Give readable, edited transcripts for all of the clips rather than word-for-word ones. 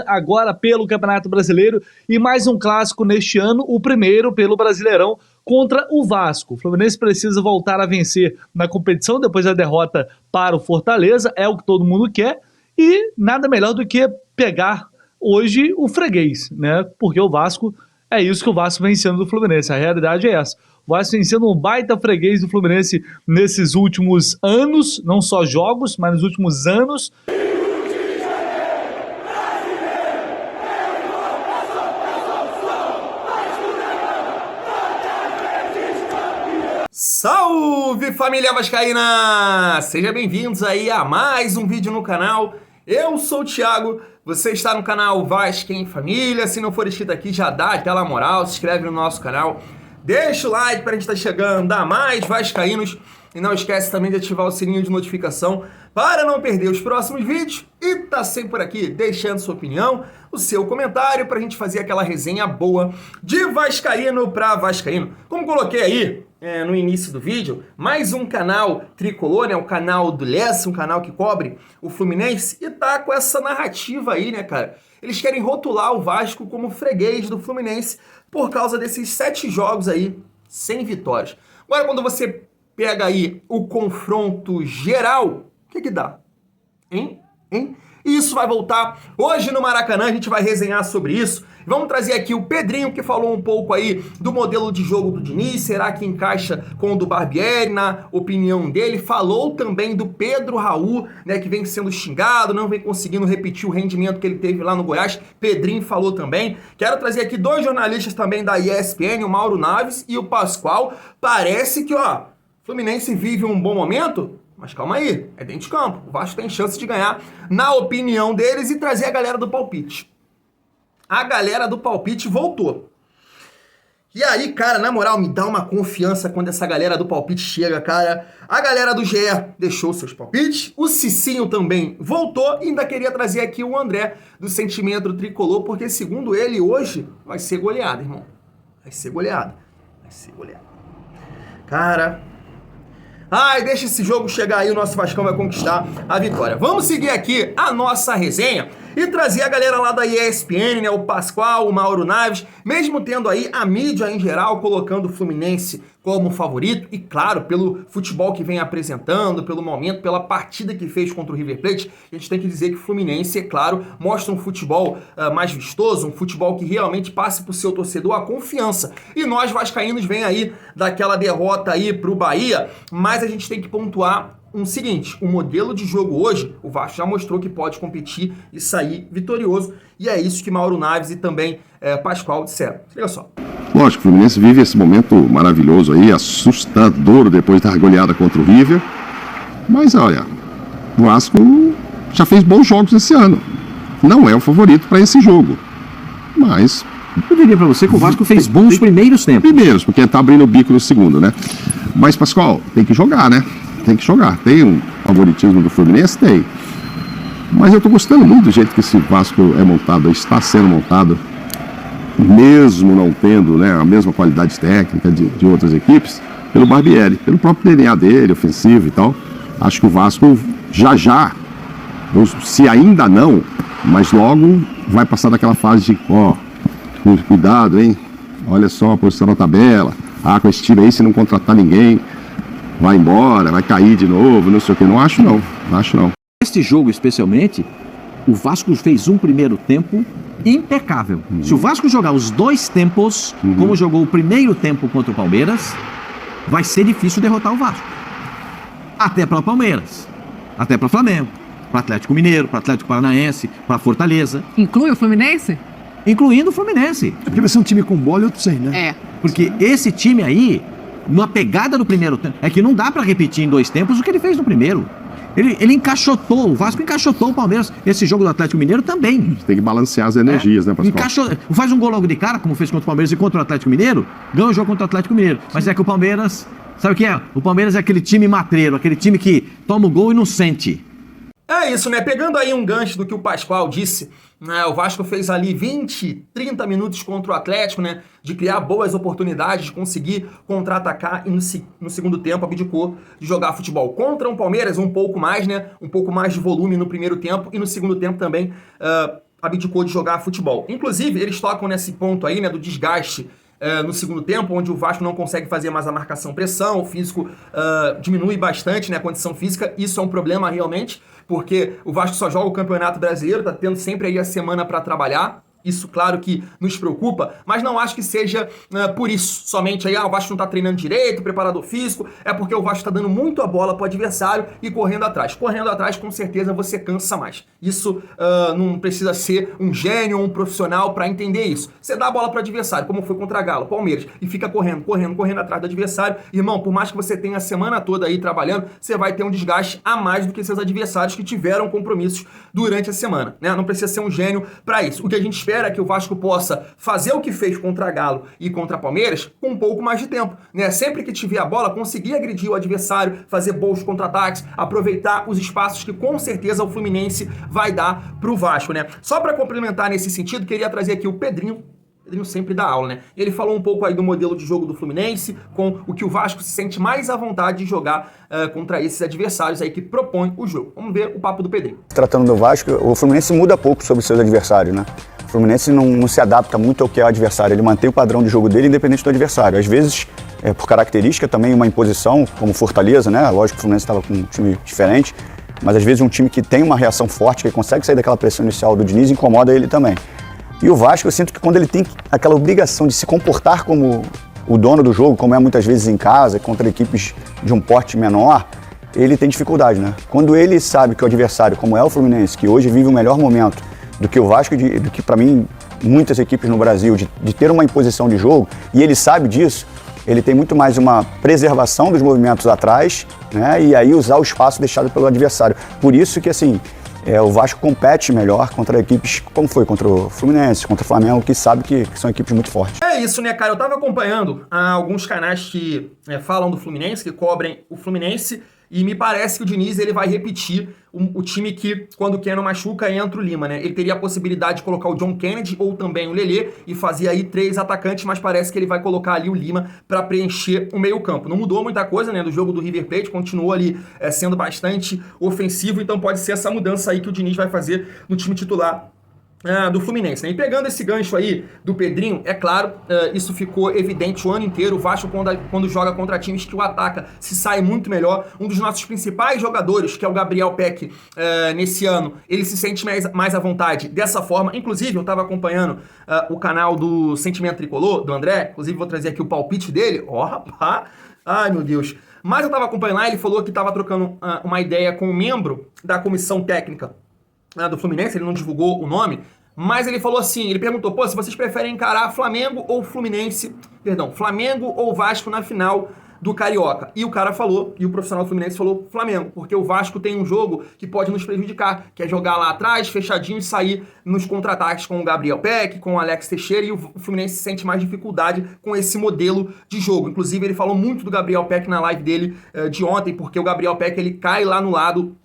agora pelo Campeonato Brasileiro e mais um clássico neste ano, o primeiro pelo Brasileirão contra o Vasco. O Fluminense precisa voltar a vencer na competição depois da derrota para o Fortaleza, é o que todo mundo quer, e nada melhor do que pegar hoje o freguês, né? Porque o Vasco, é isso que o Vasco vem sendo do Fluminense, a realidade é essa. O Vasco vem sendo um baita freguês do Fluminense nesses últimos anos, não só jogos, mas nos últimos anos. Salve, família vascaína! Sejam bem-vindos aí a mais um vídeo no canal. Eu sou o Thiago, você está no canal Vasco em Família. Se não for inscrito aqui, já dá aquela moral, se inscreve no nosso canal. Deixa o like para a gente estar chegando a mais vascaínos. E não esquece também de ativar o sininho de notificação para não perder os próximos vídeos. E tá sempre por aqui deixando sua opinião, o seu comentário para a gente fazer aquela resenha boa de vascaíno para vascaíno. Como coloquei aí no início do vídeo, mais um canal tricolor, né? O canal do Lessa, um canal que cobre o Fluminense. E tá com essa narrativa aí, né, cara? Eles querem rotular o Vasco como freguês do Fluminense por causa desses 7 jogos aí, sem vitórias. Agora, quando você pega aí o confronto geral, o que dá? Hein? Isso vai voltar hoje no Maracanã, a gente vai resenhar sobre isso. Vamos trazer aqui o Pedrinho, que falou um pouco aí do modelo de jogo do Diniz, será que encaixa com o do Barbieri, na opinião dele. Falou também do Pedro Raul, né, que vem sendo xingado, não vem conseguindo repetir o rendimento que ele teve lá no Goiás. Pedrinho falou também. Quero trazer aqui 2 jornalistas também da ESPN, o Mauro Naves e o Pascoal. Parece que, Fluminense vive um bom momento, mas calma aí, é dentro de campo. O Vasco tem chance de ganhar, na opinião deles, e trazer a galera do palpite. A galera do palpite voltou. E aí, cara, na moral, me dá uma confiança quando essa galera do palpite chega, cara. A galera do GE deixou seus palpites, o Cicinho também voltou, e ainda queria trazer aqui o André do Sentimento Tricolor, porque segundo ele, hoje vai ser goleada, irmão. Vai ser goleada. Cara... deixa esse jogo chegar aí, o nosso Vascão vai conquistar a vitória. Vamos seguir aqui a nossa resenha e trazer a galera lá da ESPN, né? O Pascoal, o Mauro Naves, mesmo tendo aí a mídia em geral colocando o Fluminense como favorito, e claro, pelo futebol que vem apresentando, pelo momento, pela partida que fez contra o River Plate, a gente tem que dizer que o Fluminense, é claro, mostra um futebol mais vistoso, um futebol que realmente passe pro seu torcedor a confiança. E nós, vascaínos, vem aí daquela derrota aí pro Bahia, mas a gente tem que pontuar o seguinte: o modelo de jogo hoje, o Vasco já mostrou que pode competir e sair vitorioso, e é isso que Mauro Naves e também Pascoal disseram. Olha só. Lógico, o Fluminense vive esse momento maravilhoso aí, assustador depois da goleada contra o River, mas olha, o Vasco já fez bons jogos esse ano, não é o favorito para esse jogo, mas... Eu diria para você que o Vasco fez bons primeiros tempos. Primeiros, porque tá abrindo o bico no segundo, né? Mas, Pascoal, tem que jogar, né? Tem que jogar. Tem um favoritismo do Fluminense? Tem. Mas eu tô gostando muito do jeito que esse Vasco é montado, está sendo montado, mesmo não tendo, né, a mesma qualidade técnica de outras equipes, pelo Barbieri, pelo próprio DNA dele, ofensivo e tal. Acho que o Vasco já, se ainda não, mas logo vai passar daquela fase de, cuidado, hein? Olha só a posição na tabela. Com esse time aí, se não contratar ninguém, vai embora, vai cair de novo, não sei o que. Não acho não. Este jogo, especialmente, o Vasco fez um primeiro tempo impecável. Se o Vasco jogar os 2 tempos, como jogou o primeiro tempo contra o Palmeiras, vai ser difícil derrotar o Vasco. Até para o Palmeiras, até para o Flamengo, para o Atlético Mineiro, para o Atlético Paranaense, para a Fortaleza. Inclui o Fluminense? Incluindo o Fluminense. É porque vai ser um time com bola e outro sem, né? É. Porque esse time aí, numa pegada do primeiro tempo, é que não dá pra repetir em 2 tempos o que ele fez no primeiro. Ele encaixotou, o Vasco encaixotou o Palmeiras. Esse jogo do Atlético Mineiro também. Tem que balancear as energias, né, Pascoal? Faz um gol logo de cara, como fez contra o Palmeiras e contra o Atlético Mineiro, ganha o jogo contra o Atlético Mineiro. Mas é que o Palmeiras, sabe o que é? O Palmeiras é aquele time matreiro, aquele time que toma o gol e não sente. É isso, né? Pegando aí um gancho do que o Pascoal disse, né? O Vasco fez ali 20, 30 minutos contra o Atlético, né? De criar boas oportunidades, de conseguir contra-atacar, e no segundo tempo abdicou de jogar futebol contra um Palmeiras um pouco mais, né? Um pouco mais de volume no primeiro tempo, e no segundo tempo também abdicou de jogar futebol. Inclusive, eles tocam nesse ponto aí, né, do desgaste no segundo tempo, onde o Vasco não consegue fazer mais a marcação-pressão, o físico diminui bastante, né, a condição física. Isso é um problema realmente, porque o Vasco só joga o Campeonato Brasileiro, tá tendo sempre aí a semana para trabalhar. Isso, claro que nos preocupa, mas não acho que seja por isso. Somente aí, o Vasco não tá treinando direito, preparador físico, é porque o Vasco tá dando muito a bola pro adversário e correndo atrás. Correndo atrás, com certeza, você cansa mais. Isso não precisa ser um gênio ou um profissional para entender isso. Você dá a bola pro adversário, como foi contra Galo, Palmeiras, e fica correndo atrás do adversário. Irmão, por mais que você tenha a semana toda aí trabalhando, você vai ter um desgaste a mais do que seus adversários que tiveram compromissos durante a semana, né? Não precisa ser um gênio para isso. O que a gente espera é que o Vasco possa fazer o que fez contra Galo e contra Palmeiras com um pouco mais de tempo, né? Sempre que tiver a bola, conseguir agredir o adversário, fazer bons contra-ataques, aproveitar os espaços que com certeza o Fluminense vai dar pro Vasco, né? Só para complementar nesse sentido, queria trazer aqui o Pedrinho. Pedrinho sempre dá aula, né? Ele falou um pouco aí do modelo de jogo do Fluminense, com o que o Vasco se sente mais à vontade de jogar contra esses adversários aí que propõem o jogo. Vamos ver o papo do Pedrinho. Tratando do Vasco, o Fluminense muda pouco sobre seus adversários, né? O Fluminense não se adapta muito ao que é o adversário, ele mantém o padrão de jogo dele independente do adversário. Às vezes, por característica, também uma imposição, como Fortaleza, né? Lógico que o Fluminense estava com um time diferente, mas às vezes um time que tem uma reação forte, que consegue sair daquela pressão inicial do Diniz, incomoda ele também. E o Vasco, eu sinto que quando ele tem aquela obrigação de se comportar como o dono do jogo, como é muitas vezes em casa, contra equipes de um porte menor, ele tem dificuldade, né? Quando ele sabe que o adversário, como é o Fluminense, que hoje vive o melhor momento do que o Vasco, do que para mim muitas equipes no Brasil, de ter uma imposição de jogo, e ele sabe disso, ele tem muito mais uma preservação dos movimentos atrás, né? E aí usar o espaço deixado pelo adversário. Por isso que, assim, o Vasco compete melhor contra equipes como foi contra o Fluminense, contra o Flamengo, que sabe que são equipes muito fortes. É isso, né, cara? Eu tava acompanhando alguns canais que falam do Fluminense, que cobrem o Fluminense, e me parece que o Diniz ele vai repetir o time que, quando o Keno machuca, entra o Lima, né? Ele teria a possibilidade de colocar o John Kennedy ou também o Lelê e fazer aí 3 atacantes, mas parece que ele vai colocar ali o Lima para preencher o meio-campo. Não mudou muita coisa, né? Do jogo do River Plate, continuou ali sendo bastante ofensivo, então pode ser essa mudança aí que o Diniz vai fazer no time titular do Fluminense, né? E pegando esse gancho aí do Pedrinho, é claro, isso ficou evidente o ano inteiro. O Vasco, quando joga contra times que o ataca, se sai muito melhor. Um dos nossos principais jogadores, que é o Gabriel Peck, nesse ano, ele se sente mais à vontade dessa forma. Inclusive, eu estava acompanhando o canal do Sentimento Tricolor, do André. Inclusive, vou trazer aqui o palpite dele. Ó, rapaz! Ai, meu Deus! Mas eu estava acompanhando lá, ele falou que estava trocando uma ideia com um membro da comissão técnica do Fluminense, ele não divulgou o nome, mas ele falou assim, ele perguntou, se vocês preferem encarar Flamengo ou Flamengo ou Vasco na final do Carioca? E o cara falou, e o profissional do Fluminense falou Flamengo, porque o Vasco tem um jogo que pode nos prejudicar, que é jogar lá atrás, fechadinho, e sair nos contra-ataques com o Gabriel Peck, com o Alex Teixeira, e o Fluminense sente mais dificuldade com esse modelo de jogo. Inclusive, ele falou muito do Gabriel Peck na live dele de ontem, porque o Gabriel Peck, ele cai lá no lado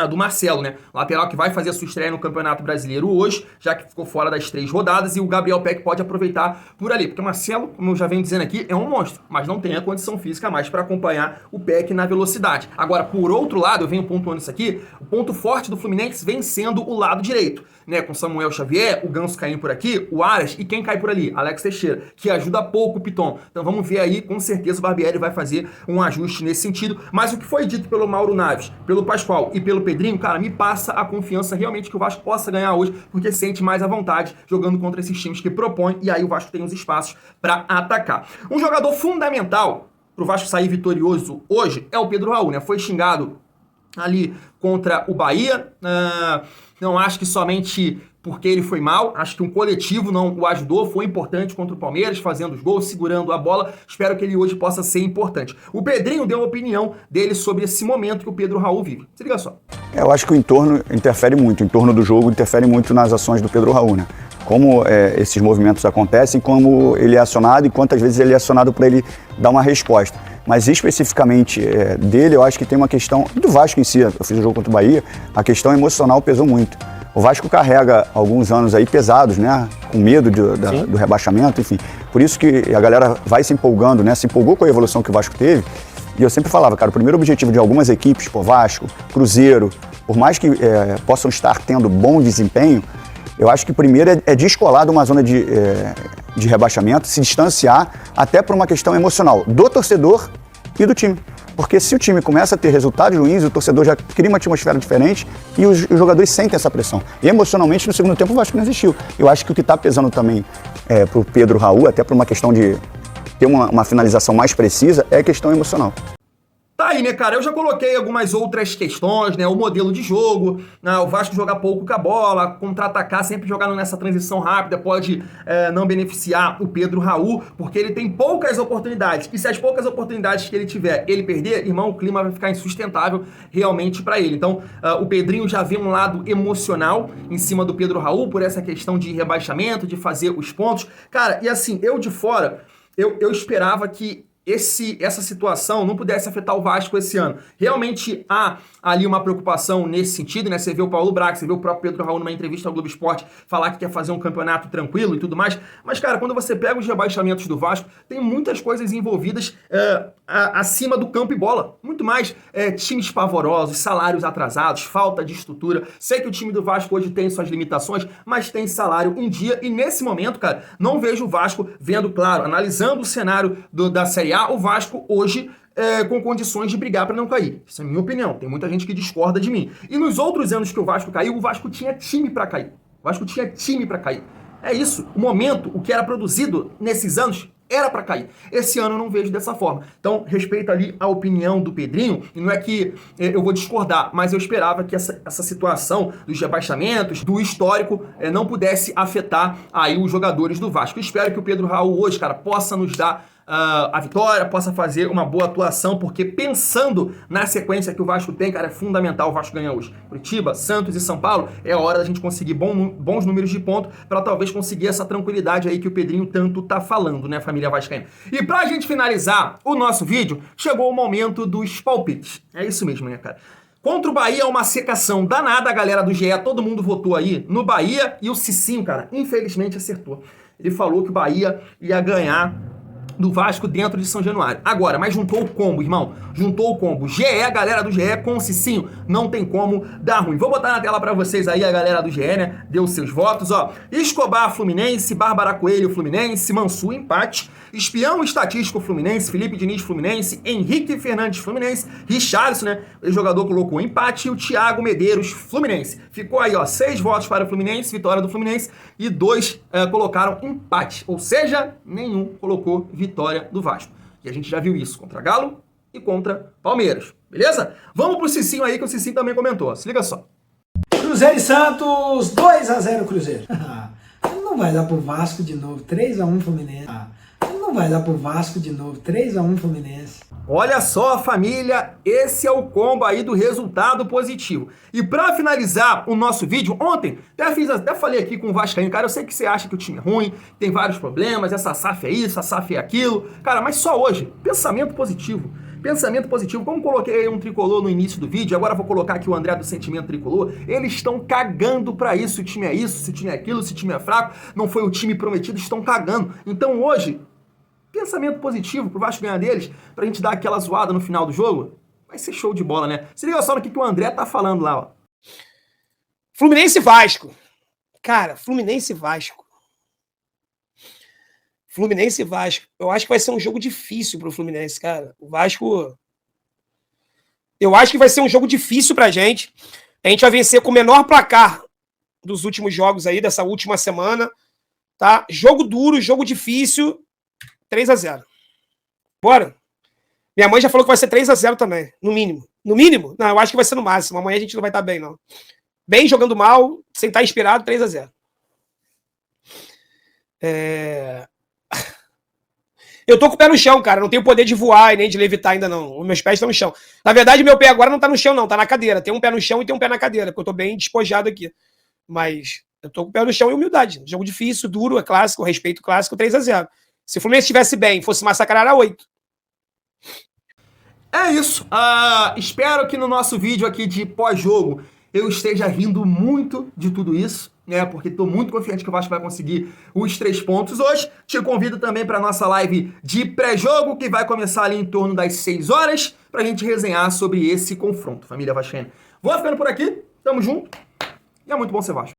do Marcelo, né? Lateral que vai fazer a sua estreia no Campeonato Brasileiro hoje, já que ficou fora das 3 rodadas, e o Gabriel Peck pode aproveitar por ali, porque o Marcelo, como eu já venho dizendo aqui, é um monstro, mas não tem a condição física mais para acompanhar o Peck na velocidade. Agora, por outro lado, eu venho pontuando isso aqui, o ponto forte do Fluminense vem sendo o lado direito, né? Com Samuel Xavier, o Ganso caindo por aqui, o Aras, e quem cai por ali? Alex Teixeira, que ajuda pouco o Piton. Então vamos ver aí, com certeza o Barbieri vai fazer um ajuste nesse sentido, mas o que foi dito pelo Mauro Naves, pelo Pascoal e pelo Pedrinho, cara, me passa a confiança realmente que o Vasco possa ganhar hoje, porque sente mais à vontade jogando contra esses times que propõem, e aí o Vasco tem os espaços para atacar. Um jogador fundamental pro Vasco sair vitorioso hoje é o Pedro Raul, né? Foi xingado ali contra o Bahia, não acho que somente porque ele foi mal, acho que um coletivo não o ajudou, foi importante contra o Palmeiras, fazendo os gols, segurando a bola, espero que ele hoje possa ser importante. O Pedrinho deu a opinião dele sobre esse momento que o Pedro Raul vive. Se liga só. Eu acho que o entorno interfere muito, o entorno do jogo interfere muito nas ações do Pedro Raul, né? Como esses movimentos acontecem, como ele é acionado e quantas vezes ele é acionado para ele dar uma resposta. Mas especificamente dele, eu acho que tem uma questão, do Vasco em si, eu fiz o jogo contra o Bahia, a questão emocional pesou muito. O Vasco carrega alguns anos aí pesados, né? Com medo do rebaixamento, enfim. Por isso que a galera vai se empolgando, né? Se empolgou com a evolução que o Vasco teve. E eu sempre falava, cara, o primeiro objetivo de algumas equipes, Vasco, Cruzeiro, por mais que possam estar tendo bom desempenho, Eu acho que primeiro é descolar de uma zona de rebaixamento, se distanciar até por uma questão emocional do torcedor e do time. Porque se o time começa a ter resultados ruins, o torcedor já cria uma atmosfera diferente e os jogadores sentem essa pressão. E emocionalmente, no segundo tempo, o Vasco não existiu. Eu acho que o que está pesando também para o Pedro Raul, até por uma questão de ter uma finalização mais precisa, é a questão emocional. Tá aí, né, cara? Eu já coloquei algumas outras questões, né? O modelo de jogo, né? O Vasco jogar pouco com a bola, contra-atacar, sempre jogando nessa transição rápida, pode não beneficiar o Pedro Raul, porque ele tem poucas oportunidades. E se as poucas oportunidades que ele tiver, ele perder, irmão, o clima vai ficar insustentável realmente pra ele. Então, o Pedrinho já vê um lado emocional em cima do Pedro Raul, por essa questão de rebaixamento, de fazer os pontos. Cara, e assim, eu de fora, eu esperava que essa situação não pudesse afetar o Vasco esse ano. Realmente há ali uma preocupação nesse sentido, né? Você vê o Paulo Braga, você vê o próprio Pedro Raul numa entrevista ao Globo Esporte falar que quer fazer um campeonato tranquilo e tudo mais. Mas, cara, quando você pega os rebaixamentos do Vasco, tem muitas coisas envolvidas acima do campo e bola. Muito mais times pavorosos, salários atrasados, falta de estrutura. Sei que o time do Vasco hoje tem suas limitações, mas tem salário em dia. E nesse momento, cara, não vejo o Vasco vendo, claro, analisando o cenário da Série A, o Vasco hoje com condições de brigar para não cair. Essa é a minha opinião. Tem muita gente que discorda de mim. E nos outros anos que o Vasco caiu, o Vasco tinha time para cair. O Vasco tinha time para cair. É isso. O momento, o que era produzido nesses anos, era para cair. Esse ano eu não vejo dessa forma. Então, respeito ali a opinião do Pedrinho, e não é que eu vou discordar, mas eu esperava que essa situação dos rebaixamentos, do histórico, não pudesse afetar aí os jogadores do Vasco. Eu espero que o Pedro Raul hoje, cara, possa nos dar a vitória, possa fazer uma boa atuação, porque pensando na sequência que o Vasco tem, cara, é fundamental o Vasco ganhar hoje. Curitiba, Santos e São Paulo, é a hora da gente conseguir bons números de ponto para talvez conseguir essa tranquilidade aí que o Pedrinho tanto tá falando, né, família vascaína? E pra gente finalizar o nosso vídeo, chegou o momento dos palpites. É isso mesmo, né, cara? Contra o Bahia é uma secação danada, a galera do GE, todo mundo votou aí no Bahia, e o Cicinho, cara, infelizmente acertou. Ele falou que o Bahia ia ganhar do Vasco dentro de São Januário. Agora, mas juntou o combo, irmão. Juntou o combo. GE, a galera do GE com o Cicinho. Não tem como dar ruim. Vou botar na tela pra vocês aí a galera do GE, né? Deu seus votos, ó. Escobar, Fluminense. Bárbara Coelho, Fluminense. Mansur, empate. Espião estatístico, Fluminense. Felipe Diniz, Fluminense. Henrique Fernandes, Fluminense. Richarlison, né? O jogador colocou empate. E o Thiago Medeiros, Fluminense. Ficou aí, ó. 6 votos para o Fluminense. Vitória do Fluminense. E 2 colocaram empate. Ou seja, nenhum colocou vitória do Vasco. E a gente já viu isso contra Galo e contra Palmeiras. Beleza? Vamos pro Cicinho aí, que o Cicinho também comentou. Se liga só. Cruzeiro e Santos, 2-0 Cruzeiro. Não vai dar pro Vasco de novo, 3-1 Fluminense. Não vai dar pro Vasco de novo, 3-1 Fluminense. Olha só, família, esse é o combo aí do resultado positivo. E pra finalizar o nosso vídeo, ontem, até falei aqui com o Vascaíno, cara, eu sei que você acha que o time é ruim, tem vários problemas, essa SAF é isso, a SAF é aquilo. Cara, mas só hoje, pensamento positivo. Pensamento positivo, como coloquei aí um tricolor no início do vídeo, agora vou colocar aqui o André do Sentimento Tricolor, eles estão cagando pra isso, se o time é isso, se o time é aquilo, se o time é fraco, não foi o time prometido, estão cagando. Então hoje, pensamento positivo pro Vasco ganhar deles, pra gente dar aquela zoada no final do jogo, vai ser show de bola, né? Se liga só no que o André tá falando lá, ó. Fluminense e Vasco. Cara, Fluminense e Vasco. Fluminense e Vasco. Eu acho que vai ser um jogo difícil pro Fluminense, cara. O Vasco... Eu acho que vai ser um jogo difícil pra gente. A gente vai vencer com o menor placar dos últimos jogos aí, dessa última semana, tá? Jogo duro, jogo difícil, 3-0. Bora. Minha mãe já falou que vai ser 3-0 também, no mínimo. No mínimo? Não, eu acho que vai ser no máximo. Amanhã a gente não vai estar bem, não. Bem jogando mal, sem estar inspirado, 3-0. Eu tô com o pé no chão, cara. Não tenho poder de voar e nem de levitar ainda, não. Os meus pés estão no chão. Na verdade, meu pé agora não tá no chão, não. Tá na cadeira. Tem um pé no chão e tem um pé na cadeira, porque eu tô bem despojado aqui. Mas eu tô com o pé no chão e humildade. Jogo difícil, duro, é clássico, respeito clássico, 3-0. Se o Fluminense estivesse bem, fosse massacrar, era 8. É isso. Espero que no nosso vídeo aqui de pós-jogo eu esteja rindo muito de tudo isso, né? Porque estou muito confiante que o Vasco vai conseguir os 3 pontos hoje. Te convido também para a nossa live de pré-jogo, que vai começar ali em torno das 6 horas, para a gente resenhar sobre esse confronto, família vascaína. Vou ficando por aqui, tamo junto, e é muito bom ser Vasco.